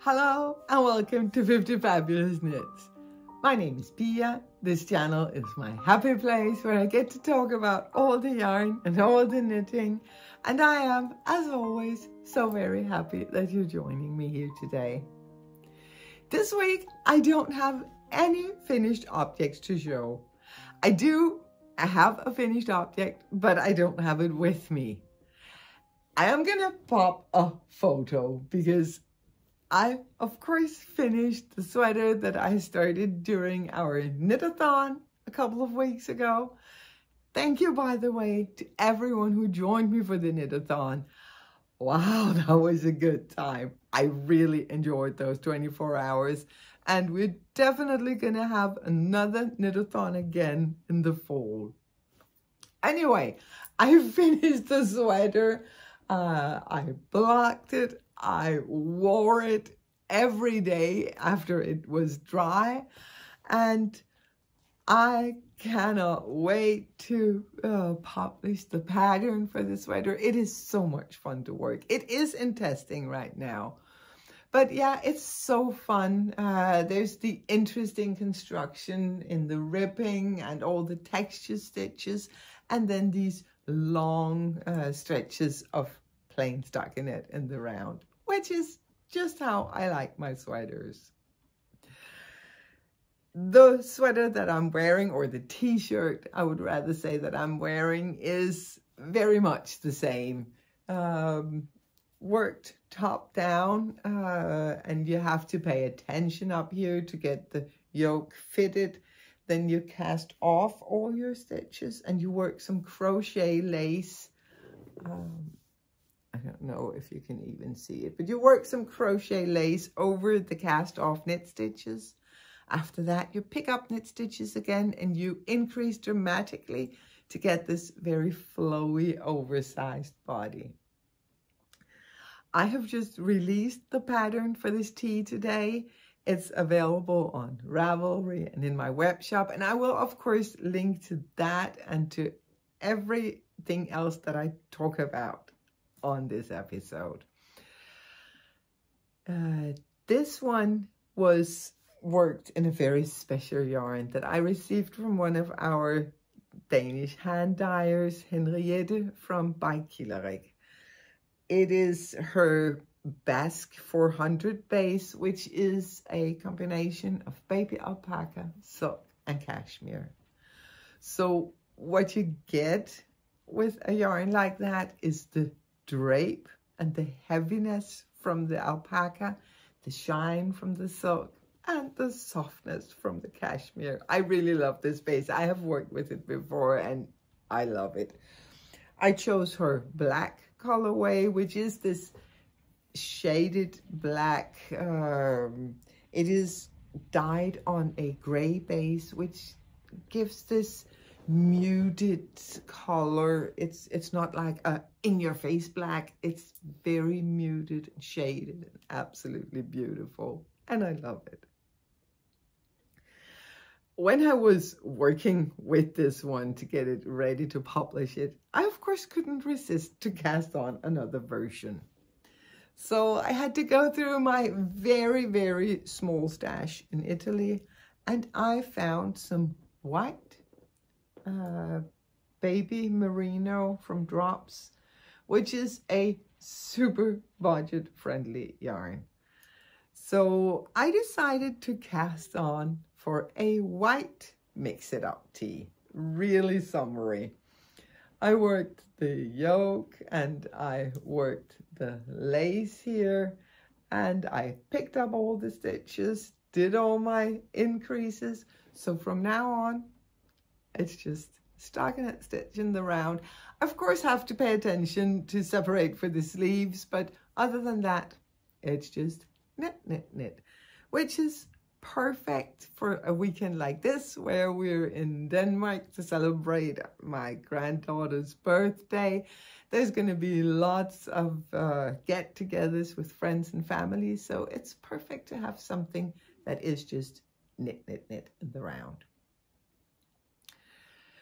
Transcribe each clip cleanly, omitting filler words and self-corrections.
Hello and welcome to 50 Fabulous Knits. My name is Pia. This channel is my happy place where I get to talk about all the yarn and all the knitting. And I am, as always, so very happy that you're joining me here today. This week, I don't have any finished objects to show. I have a finished object, but I don't have it with me. I am gonna pop a photo because I, of course, finished the sweater that I started during our knitathon a couple of weeks ago. Thank you, by the way, to everyone who joined me for the knitathon. Wow, that was a good time. I really enjoyed those 24 hours. And we're definitely going to have another knitathon again in the fall. Anyway, I finished the sweater. I blocked it. I wore it every day after it was dry, and I cannot wait to publish the pattern for the sweater. It is so much fun to work. It is in testing right now, but yeah, it's so fun. There's the interesting construction in the ripping and all the texture stitches, and then these long stretches of plain stockinette in the round, which is just how I like my sweaters. The sweater that I'm wearing, or the t-shirt, I would rather say that I'm wearing, is very much the same. Worked top down, and you have to pay attention up here to get the yoke fitted. Then you cast off all your stitches and you work some crochet lace. I don't know if you can even see it, but you work some crochet lace over the cast off knit stitches. After that, you pick up knit stitches again and you increase dramatically to get this very flowy, oversized body. I have just released the pattern for this tee today. It's available on Ravelry and in my web shop, and I will, of course, link to that and to everything else that I talk about on this episode. This one was worked in a very special yarn that I received from one of our Danish hand dyers, Henriette from Bykillerik. It is her Basque 400 base, which is a combination of baby alpaca, silk, and cashmere. So what you get with a yarn like that is the drape and the heaviness from the alpaca, the shine from the silk, and the softness from the cashmere. I really love this base. I have worked with it before and I love it. I chose her black colorway, which is this shaded black. It is dyed on a gray base, which gives this muted color. It's not like a in-your-face black. It's very muted and shaded and absolutely beautiful, and I love it. When I was working with this one to get it ready to publish it, I of course couldn't resist to cast on another version. So I had to go through my very, very small stash in Italy, and I found some white baby merino from Drops, which is a super budget friendly yarn. So I decided to cast on for a white mix it up tee, really summery. I worked the yoke and I worked the lace here, and I picked up all the stitches, did all my increases. So from now on, it's just stockinette stitch in the round. Of course, have to pay attention to separate for the sleeves, but other than that, it's just knit, knit, knit, which is perfect for a weekend like this, where we're in Denmark to celebrate my granddaughter's birthday. There's going to be lots of get-togethers with friends and family, so it's perfect to have something that is just knit, knit, knit in the round.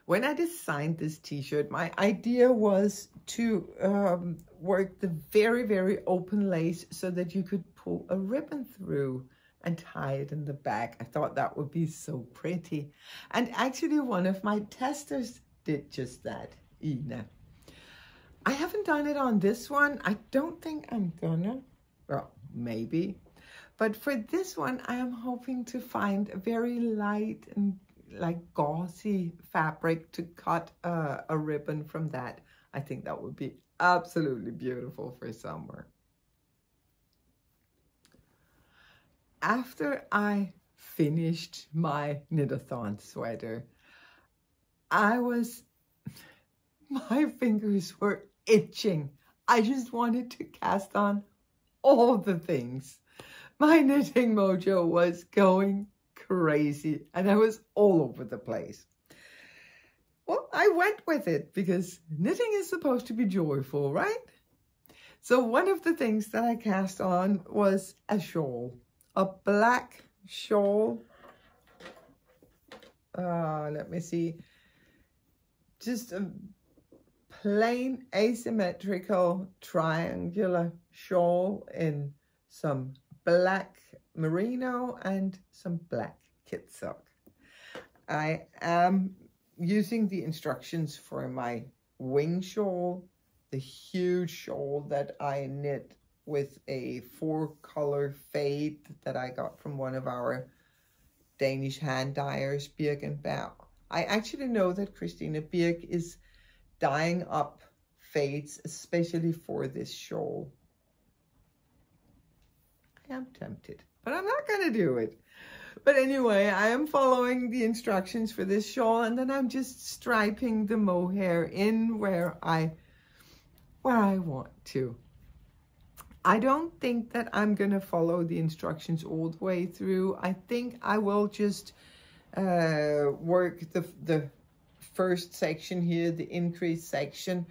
When I designed this t-shirt, my idea was to work the very, very open lace so that you could pull a ribbon through and tie it in the back. I thought that would be so pretty. And actually one of my testers did just that, Ina. I haven't done it on this one. I don't think I'm gonna, well, maybe. But for this one, I am hoping to find a very light and like gauzy fabric to cut a ribbon from that. I think that would be absolutely beautiful for summer. After I finished my knitathon sweater, my fingers were itching. I just wanted to cast on all the things. My knitting mojo was going crazy and I was all over the place. Well, I went with it because knitting is supposed to be joyful, right? So one of the things that I cast on was a shawl, a black shawl. Let me see. Just a plain asymmetrical triangular shawl in some black merino and some black kit silk. I am using the instructions for my wing shawl, the huge shawl that I knit with a 4-color fade that I got from one of our Danish hand dyers, Birk and Berg. I actually know that Christina Birk is dyeing up fades, especially for this shawl. I am tempted, but I'm not going to do it. But anyway, I am following the instructions for this shawl, and then I'm just striping the mohair in where I want to. I don't think that I'm going to follow the instructions all the way through. I think I will just work the first section here, the increase section,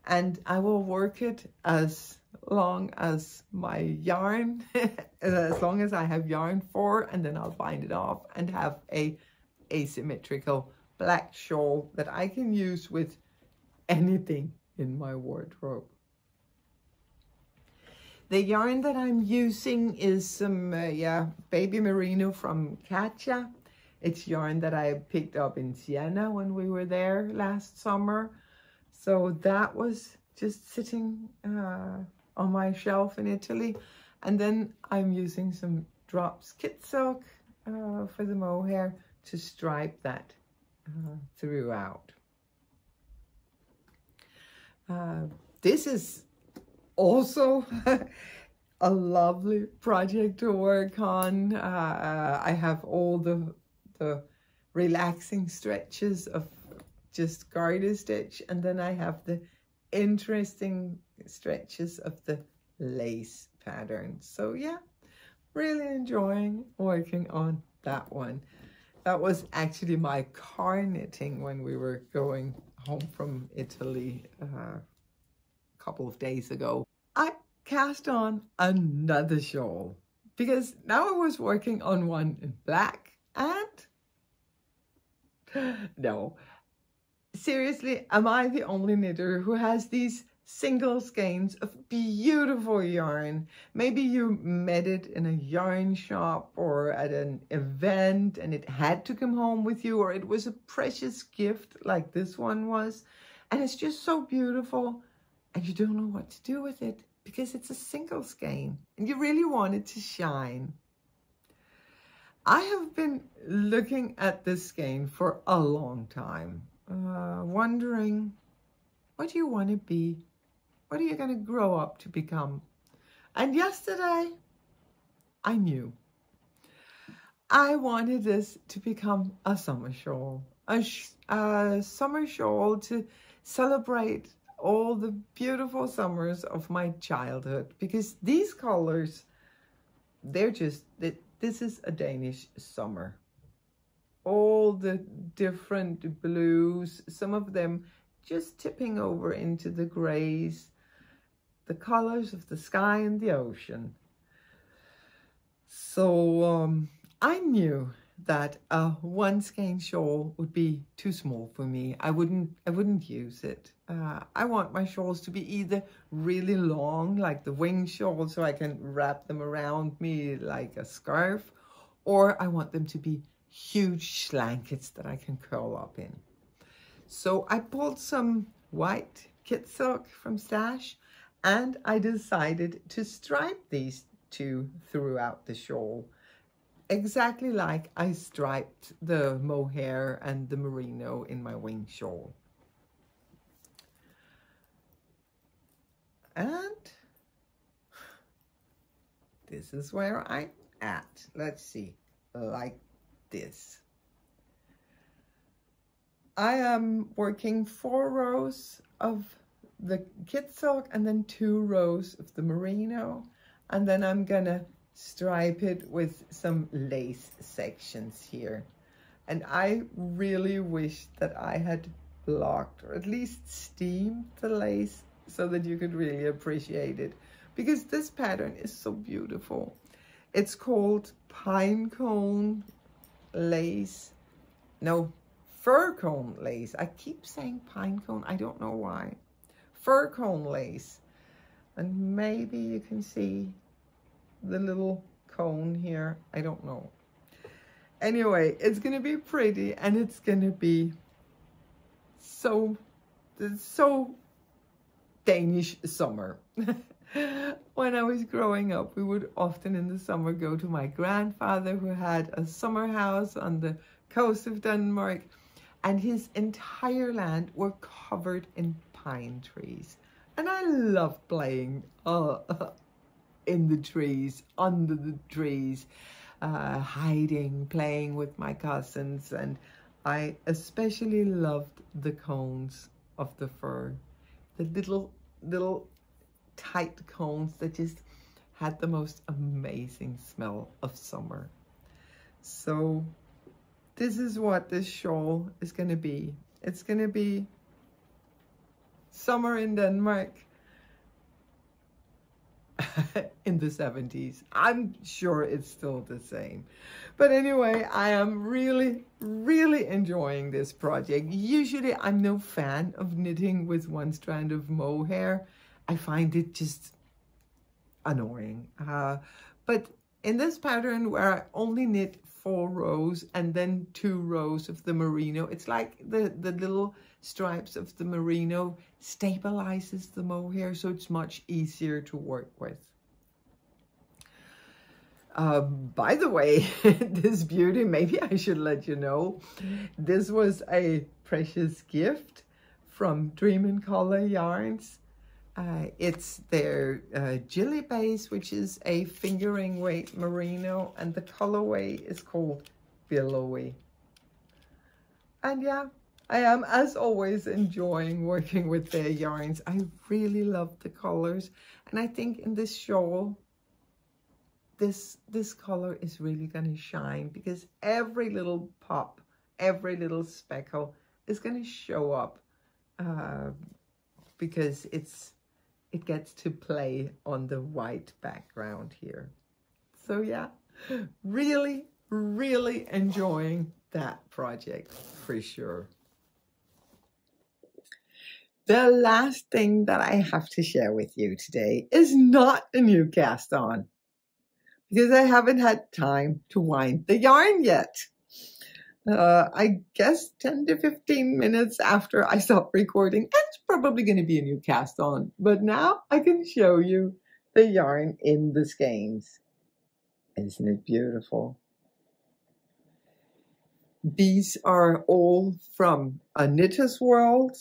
and I will work it as long as my yarn, as long as I have yarn for, and then I'll bind it off and have a asymmetrical black shawl that I can use with anything in my wardrobe. The yarn that I'm using is some baby merino from Katja. It's yarn that I picked up in Siena when we were there last summer. So that was just sitting on my shelf in Italy. And then I'm using some drops kit silk for the mohair to stripe that throughout. This is also a lovely project to work on. I have all the relaxing stretches of just garter stitch, and then I have the interesting stretches of the lace pattern. So yeah, really enjoying working on that one. That was actually my car knitting when we were going home from Italy a couple of days ago. I cast on another shawl because now I was working on one in black, and no, seriously, am I the only knitter who has these single skeins of beautiful yarn? Maybe you met it in a yarn shop or at an event and it had to come home with you, or it was a precious gift like this one was, and it's just so beautiful and you don't know what to do with it because it's a single skein and you really want it to shine. I have been looking at this skein for a long time, wondering, what do you want to be? What are you going to grow up to become? And yesterday, I knew. I wanted this to become a summer shawl. A summer shawl to celebrate all the beautiful summers of my childhood. Because these colors, they're just, this is a Danish summer. All the different blues, some of them just tipping over into the grays, the colors of the sky and the ocean. So I knew that a one skein shawl would be too small for me. I wouldn't use it. I want my shawls to be either really long, like the wing shawl, so I can wrap them around me like a scarf, or I want them to be huge blankets that I can curl up in. So I bought some white kit silk from Stash, and I decided to stripe these two throughout the shawl, exactly like I striped the mohair and the merino in my wing shawl. And this is where I'm at. Let's see, like this. I am working 4 rows of the kit silk and then 2 rows of the merino, and then I'm gonna stripe it with some lace sections here. And I really wish that I had blocked or at least steamed the lace so that you could really appreciate it, because this pattern is so beautiful. It's called pine cone lace. No, fir cone lace. I keep saying pine cone, I don't know why. Fir cone lace. And maybe you can see the little cone here, I don't know. Anyway, it's gonna be pretty, and it's gonna be so Danish summer. When I was growing up, we would often in the summer go to my grandfather, who had a summer house on the coast of Denmark, and his entire land were covered in pine trees. And I loved playing in the trees, under the trees, hiding, playing with my cousins. And I especially loved the cones of the fir, the little tight cones that just had the most amazing smell of summer. So this is what this shawl is going to be. It's going to be summer in Denmark in the 70s. I'm sure it's still the same. But anyway, I am really enjoying this project. Usually I'm no fan of knitting with one strand of mohair. I find it just annoying. But in this pattern, where I only knit 4 rows and then 2 rows of the merino, it's like the little stripes of the merino stabilizes the mohair, so it's much easier to work with. By the way, this beauty, maybe I should let you know, this was a precious gift from Dream in Color Yarns. It's their Gilly Base, which is a fingering weight merino, and the colorway is called Billowy. And yeah, I am, as always, enjoying working with their yarns. I really love the colors, and I think in this shawl, this color is really going to shine, because every little pop, every little speckle is going to show up, because it gets to play on the white background here. So yeah, really enjoying that project for sure. The last thing that I have to share with you today is not a new cast on, because I haven't had time to wind the yarn yet. I guess 10 to 15 minutes after I stop recording, it's probably going to be a new cast on. But now I can show you the yarn in the skeins. Isn't it beautiful? These are all from a Knitter's World.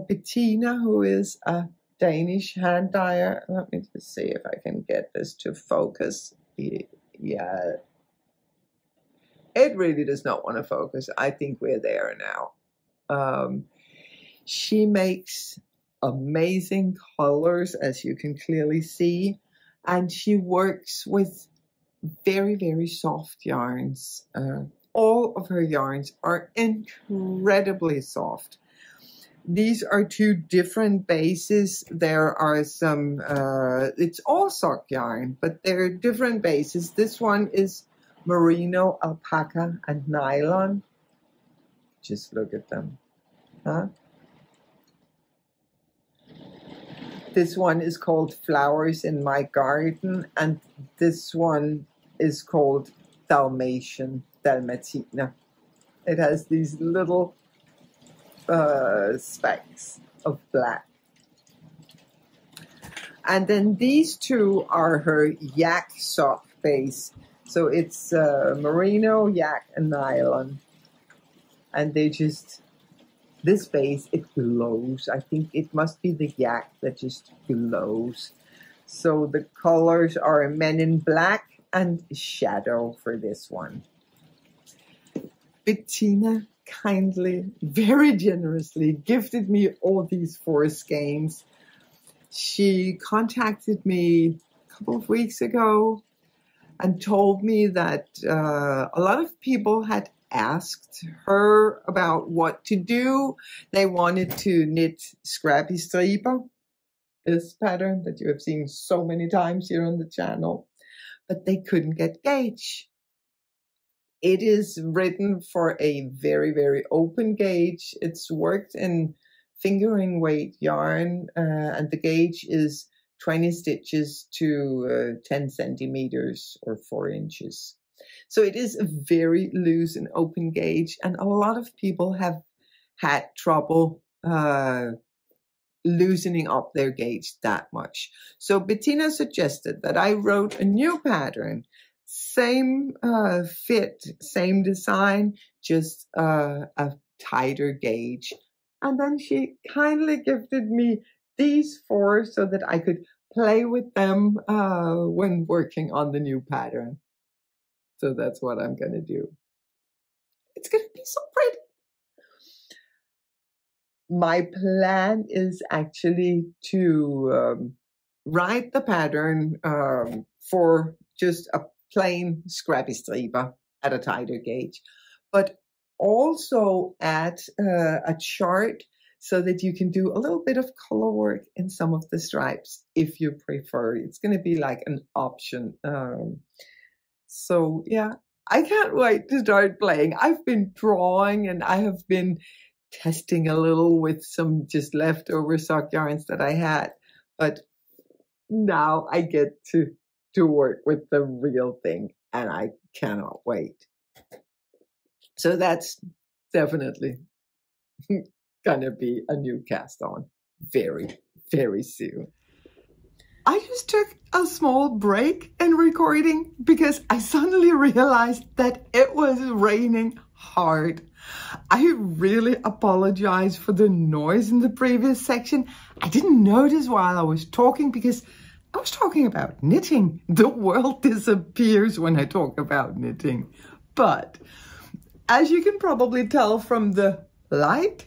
Bettina, who is a Danish hand dyer. Let me just see if I can get this to focus. Yeah. It really does not want to focus. I think we're there now. She makes amazing colors, as you can clearly see, and she works with very soft yarns. All of her yarns are incredibly soft. These are 2 different bases. There are some, it's all sock yarn, but there are different bases. This one is merino, alpaca, and nylon. Just look at them, huh? This one is called Flowers in My Garden, and this one is called Dalmatina. It has these little specks of black. And then these two are her yak sock base. So it's merino, yak, and nylon. And they just, this base, it glows. I think it must be the yak that just glows. So the colors are Men in Black and Shadow for this one. Bettina kindly, very generously gifted me all these 4 skeins. She contacted me a couple of weeks ago and told me that a lot of people had asked her about what to do. They wanted to knit Scrappy Striper, this pattern that you have seen so many times here on the channel, but they couldn't get gauge. It is written for a very, very open gauge. It's worked in fingering weight yarn, and the gauge is 20 stitches to 10 centimeters or 4 inches. So it is a very loose and open gauge, and a lot of people have had trouble loosening up their gauge that much. So Bettina suggested that I wrote a new pattern, same fit, same design, just a tighter gauge. And then she kindly gifted me these 4 so that I could play with them when working on the new pattern. So that's what I'm going to do. It's going to be so pretty. My plan is actually to write the pattern for just a plain Scrappy Striper at a tighter gauge, but also add a chart so that you can do a little bit of color work in some of the stripes if you prefer. It's going to be like an option. So yeah, I can't wait to start playing. I've been drawing and I have been testing a little with some just leftover sock yarns that I had, but now I get to work with the real thing and I cannot wait. So that's definitely gonna be a new cast on very, very soon. I just took a small break in recording because I suddenly realized that it was raining hard. I really apologize for the noise in the previous section. I didn't notice while I was talking because I was talking about knitting. The world disappears when I talk about knitting. But as you can probably tell from the light,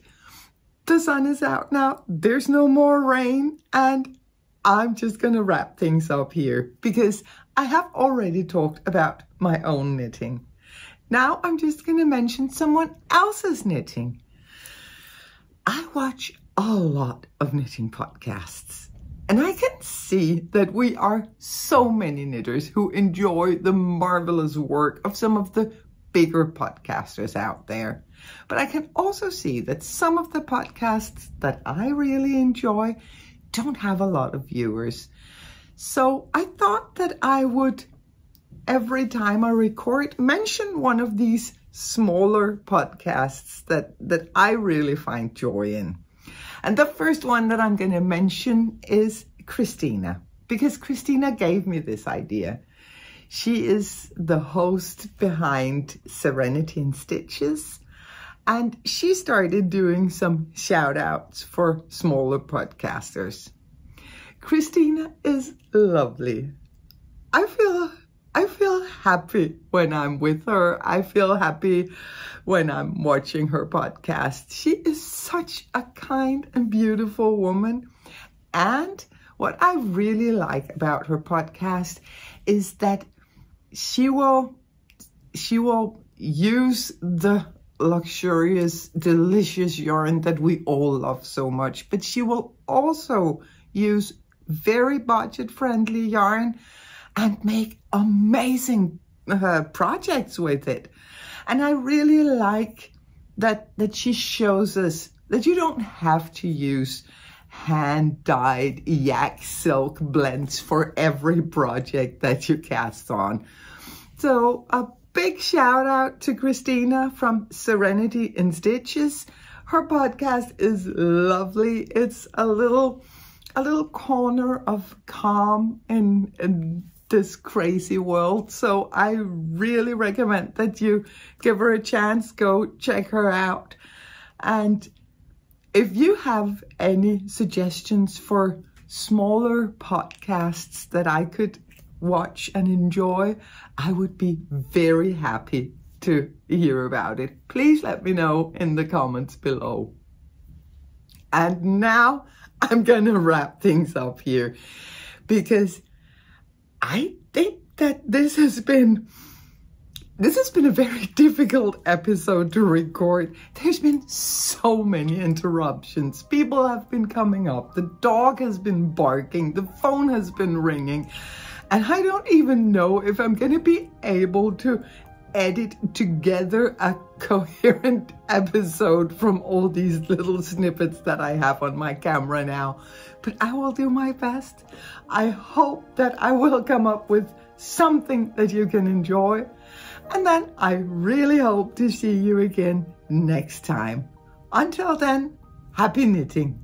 the sun is out now. There's no more rain, and I'm just going to wrap things up here because I have already talked about my own knitting. Now I'm just going to mention someone else's knitting. I watch a lot of knitting podcasts, and I can see that we are so many knitters who enjoy the marvelous work of some of the bigger podcasters out there. But I can also see that some of the podcasts that I really enjoy don't have a lot of viewers. So I thought that I would, every time I record, mention one of these smaller podcasts that I really find joy in. And the first one that I'm going to mention is Christina, because Christina gave me this idea. She is the host behind Serenity and Stitches, and she started doing some shout outs for smaller podcasters. Christina is lovely. I feel happy when I'm with her. I feel happy when I'm watching her podcast. She is such a kind and beautiful woman. And what I really like about her podcast is that she will use the luxurious, delicious yarn that we all love so much, but she will also use very budget-friendly yarn and make amazing projects with it. And I really like that she shows us that you don't have to use hand-dyed yak silk blends for every project that you cast on. So a big shout out to Christina from Serenity in Stitches. Her podcast is lovely. It's a little corner of calm in this crazy world. So I really recommend that you give her a chance. Go check her out. And if you have any suggestions for smaller podcasts that I could watch and enjoy, I would be very happy to hear about it. Please let me know in the comments below. And now I'm gonna wrap things up here, because I think that this has been a very difficult episode to record. There's been so many interruptions. People have been coming up. The dog has been barking. The phone has been ringing. And I don't even know if I'm going to be able to edit together a coherent episode from all these little snippets that I have on my camera now. But I will do my best. I hope that I will come up with something that you can enjoy. And then I really hope to see you again next time. Until then, happy knitting.